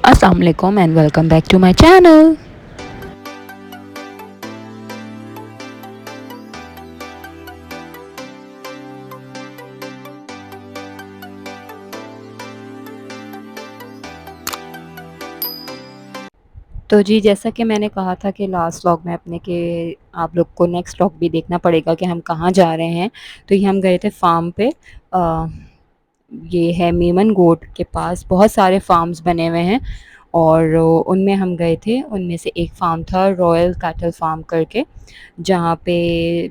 अस्सलाम वालेकुम and welcome back to my channel. तो जी, जैसा कि मैंने कहा था कि लास्ट व्लॉग में अपने के आप लोग को नेक्स्ट व्लॉग भी देखना पड़ेगा कि हम कहाँ जा रहे हैं। तो ये हम गए थे फार्म पे। ये है मेमन गोट के पास बहुत सारे फार्म्स बने हुए हैं और उनमें हम गए थे। उनमें से एक फार्म था रॉयल कैटल फार्म करके, जहाँ पे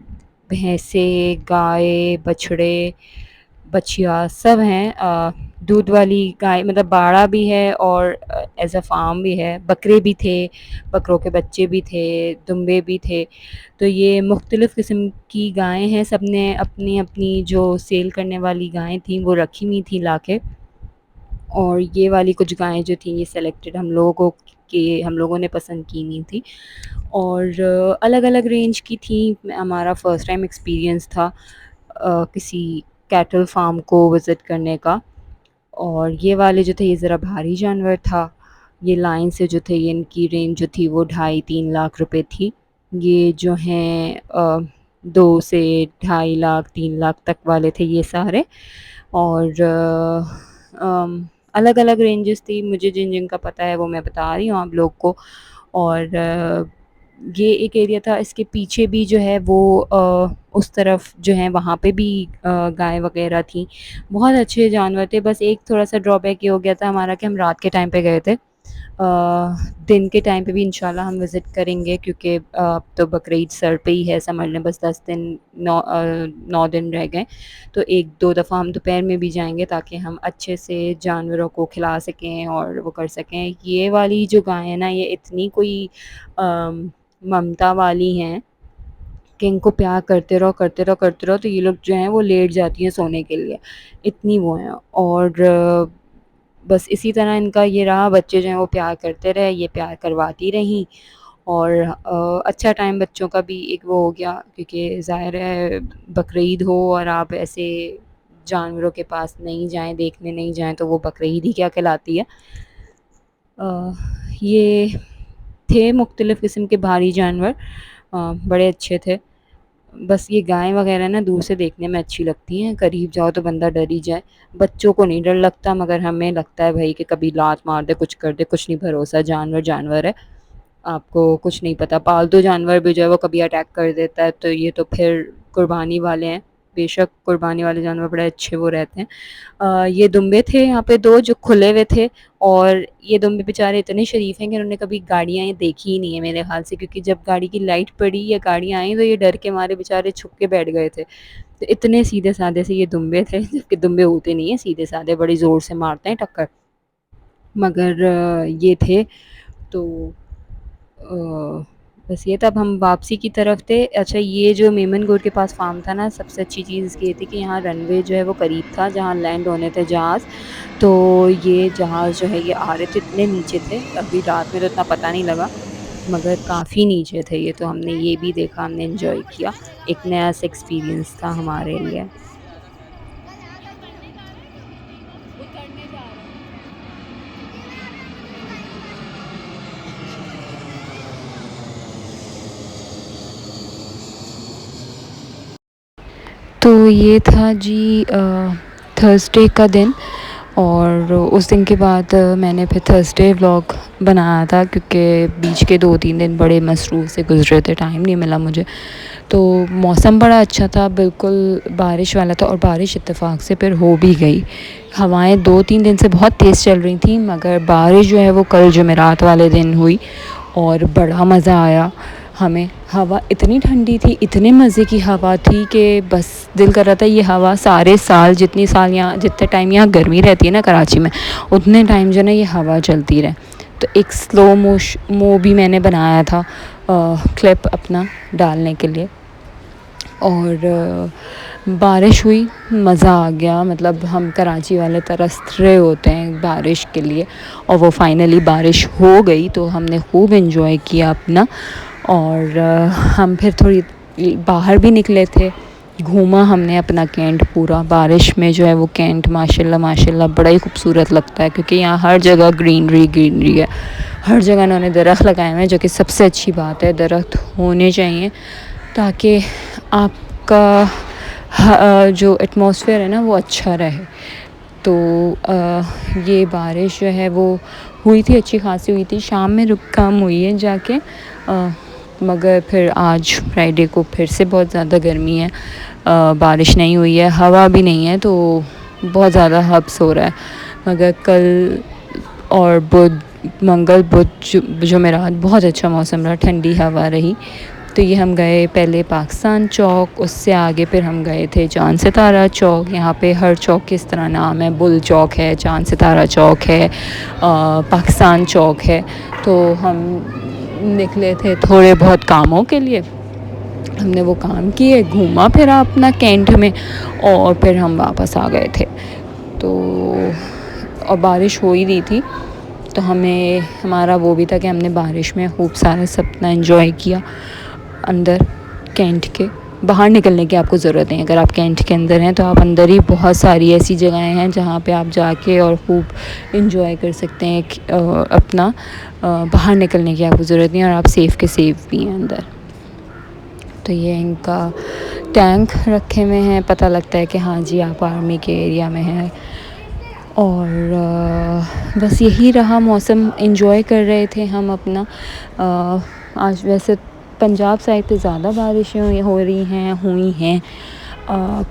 भैंसे, गाय, बछड़े, बछिया सब हैं। दूध वाली गाय मतलब बाड़ा भी है और एज अ फार्म भी है। बकरे भी थे, बकरों के बच्चे भी थे, दुम्बे भी थे। तो ये मुख्तलिफ़ किस्म की गायें हैं। सब ने अपनी अपनी जो सेल करने वाली गायें थी वो रखी हुई थी ला के। और ये वाली कुछ गायें जो थी ये सेलेक्टेड हम लोगों ने पसंद की नहीं थी और अलग अलग रेंज की थी। हमारा फ़र्स्ट टाइम एक्सपीरियंस था किसी कैटल फार्म को विज़िट करने का। और ये वाले जो थे ये ज़रा भारी जानवर था। ये लाइन से जो थे, ये इनकी रेंज जो थी वो 2.5-3 लाख रुपए थी। ये जो हैं 2 से 2.5 लाख 3 लाख तक वाले थे ये सारे। और अलग अलग रेंजेस थी। मुझे जिन जिन का पता है वो मैं बता रही हूँ आप लोग को। और ये एक एरिया था, इसके पीछे भी जो है वो उस तरफ जो है वहाँ पे भी गाय वगैरह थी। बहुत अच्छे जानवर थे। बस एक थोड़ा-सा ड्रॉबैक ये हो गया था हमारा कि हम रात के टाइम पे गए थे। दिन के टाइम पे भी इंशाल्लाह हम विज़िट करेंगे क्योंकि अब तो बकरीद सर पे ही है, समझ लें बस 10 दिन 9 दिन रह गए। तो 1-2 दफ़ा हम दोपहर में भी जाएँगे ताकि हम अच्छे से जानवरों को खिला सकें और वो कर सकें। ये वाली जो गाय है ना, ये इतनी कोई ममता वाली हैं कि इनको प्यार करते रहो, करते रहो, करते रहो तो ये लोग जो हैं वो लेट जाती हैं सोने के लिए, इतनी वो हैं। और बस इसी तरह इनका ये रहा, बच्चे जो हैं वो प्यार करते रहे, ये प्यार करवाती रहीं। और अच्छा टाइम बच्चों का भी एक वो हो गया क्योंकि ज़ाहिर है बकरीद हो और आप ऐसे जानवरों के पास नहीं जाएँ, देखने नहीं जाएँ तो वो बकरीद ही क्या कहलाती है। ये थे मुख्तलिफ़ किस्म के भारी जानवर, बड़े अच्छे थे। बस ये गाय वग़ैरह ना दूर से देखने में अच्छी लगती हैं, करीब जाओ तो बंदा डर ही जाए। बच्चों को नहीं डर लगता मगर हमें लगता है भई कि कभी लात मार दे, कुछ कर दे, कुछ नहीं भरोसा, जानवर जानवर है। आपको कुछ नहीं पता, पालतू जानवर भी जो है वो कभी अटैक कर देता है, तो ये तो फिर कुर्बानी वाले हैं। बेशक कुर्बानी वाले जानवर बड़े अच्छे वो रहते हैं। ये दुम्बे थे यहाँ पे 2 जो खुले हुए थे और ये दुम्बे बेचारे इतने शरीफ़ हैं कि उन्होंने कभी गाड़ियाँ ये देखी ही नहीं है मेरे ख़्याल से, क्योंकि जब गाड़ी की लाइट पड़ी या गाड़ियाँ आई तो ये डर के मारे बेचारे छुप के बैठ गए थे। तो इतने सीधे-साधे से ये दुम्बे थे, जबकि दुम्बे होते नहीं हैं सीधे-साधे, बड़ी ज़ोर से मारते हैं टक्कर। मगर ये थे। तो बस ये था। अब हम वापसी की तरफ थे। अच्छा, ये जो मेमनगुर के पास फार्म था ना, सबसे अच्छी चीज़ इसकी ये थी कि यहाँ रनवे जो है वो करीब था जहाँ लैंड होने थे जहाज़। तो ये जहाज़ जो है ये आ रहे थे, इतने नीचे थे, अभी रात में तो इतना पता नहीं लगा मगर काफ़ी नीचे थे ये। तो हमने ये भी देखा, हमने एंजॉय किया। एक नया सा एक्सपीरियंस था हमारे लिए। तो ये था जी थर्सडे का दिन। और उस दिन के बाद मैंने फिर थर्सडे व्लॉग बनाया था क्योंकि बीच के 2-3 दिन बड़े मसरूफ़ से गुज़रे थे, टाइम नहीं मिला मुझे। तो मौसम बड़ा अच्छा था, बिल्कुल बारिश वाला था और बारिश इत्तेफाक से फिर हो भी गई। हवाएं 2-3 दिन से बहुत तेज़ चल रही थी मगर बारिश जो है वो कल जुमेरात वाले दिन हुई और बड़ा मज़ा आया हमें। हवा इतनी ठंडी थी, इतने मज़े की हवा थी कि बस दिल कर रहा था ये हवा सारे साल, जितने टाइम यहाँ गर्मी रहती है ना कराची में, उतने टाइम जो है ना ये हवा चलती रहे। तो एक स्लो मो भी मैंने बनाया था क्लिप अपना डालने के लिए। और बारिश हुई, मज़ा आ गया। मतलब हम कराची वाले तरस रहे होते हैं बारिश के लिए और वो फाइनली बारिश हो गई तो हमने खूब एंजॉय किया अपना। और हम फिर थोड़ी बाहर भी निकले थे घूमा हमने अपना कैंट पूरा। बारिश में जो है वो कैंट माशाल्लाह माशाल्लाह बड़ा ही खूबसूरत लगता है, क्योंकि यहाँ हर जगह ग्रीनरी ग्रीनरी है। हर जगह इन्होंने दरख्त लगाए हुए हैं, जो कि सबसे अच्छी बात है। दरख्त होने चाहिए ताकि आपका जो एटमॉस्फेयर है ना वो अच्छा रहे। तो ये बारिश जो है वो हुई थी, अच्छी खासी हुई थी। शाम में रुक कम हुई है जाके, मगर फिर आज फ्राइडे को फिर से बहुत ज़्यादा गर्मी है। बारिश नहीं हुई है, हवा भी नहीं है, तो बहुत ज़्यादा हब्स हो रहा है। मगर कल और बुध, मंगल बुध जुमेरात बहुत अच्छा मौसम रहा, ठंडी हवा रही। तो ये हम गए पहले पाकिस्तान चौक, उससे आगे फिर हम गए थे चांद सितारा चौक। यहाँ पे हर चौक के इस तरह नाम है, बुल चौक है, चांद सितारा चौक है, पाकिस्तान चौक है। तो हम निकले थे थोड़े बहुत कामों के लिए, हमने वो काम किए, घूमा फिरा अपना कैंट में, और फिर हम वापस आ गए थे। तो और बारिश हो ही रही थी, तो हमें हमारा वो भी था कि हमने बारिश में खूब सारा सपना एंजॉय किया। अंदर कैंट के बाहर निकलने की आपको ज़रूरत नहीं, अगर आप कैंट के अंदर हैं तो आप अंदर ही बहुत सारी ऐसी जगहें हैं जहाँ पे आप जाके और खूब इंजॉय कर सकते हैं। अपना बाहर निकलने की आपको ज़रूरत नहीं, और आप सेफ़ के सेफ़ भी हैं अंदर। तो ये इनका टैंक रखे हुए हैं, पता लगता है कि हाँ जी आप आर्मी के एरिया में हैं। और बस यही रहा, मौसम एंजॉय कर रहे थे हम अपना। आज वैसे पंजाब साइड पे ज़्यादा बारिशें हो रही हैं, हुई हैं।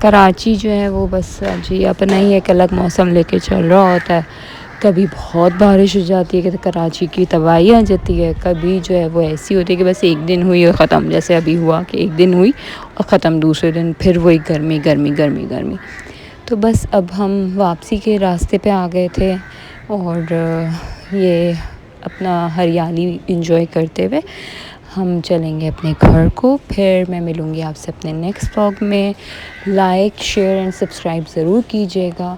कराची जो है वो बस जी अपना ही एक अलग मौसम लेके चल रहा होता है। कभी बहुत बारिश हो जाती है कि कराची की तबाही आ जाती है, कभी जो है वो ऐसी होती है कि बस एक दिन हुई और ख़त्म, जैसे अभी हुआ कि एक दिन हुई और ख़त्म, दूसरे दिन फिर वही गर्मी गर्मी गर्मी गर्मी। तो बस अब हम वापसी के रास्ते पे आ गए थे, और ये अपना हरियाली एंजॉय करते हुए हम चलेंगे अपने घर को। फिर मैं मिलूँगी आपसे अपने नेक्स्ट व्लॉग में। लाइक शेयर एंड सब्सक्राइब ज़रूर कीजिएगा।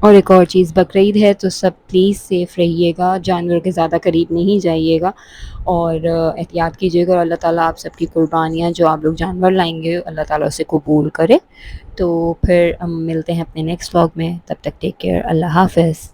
और एक और चीज़, बकरीद है तो सब प्लीज़ सेफ़ रहिएगा, जानवर के ज़्यादा करीब नहीं जाइएगा, और एहतियात कीजिएगा। और अल्लाह ताला आप सबकी कुर्बानियाँ जो आप लोग जानवर लाएंगे अल्लाह ताला उसे कबूल करे। तो फिर हम मिलते हैं अपने नेक्स्ट व्लॉग में, तब तक टेक केयर, अल्लाह हाफ़िज़।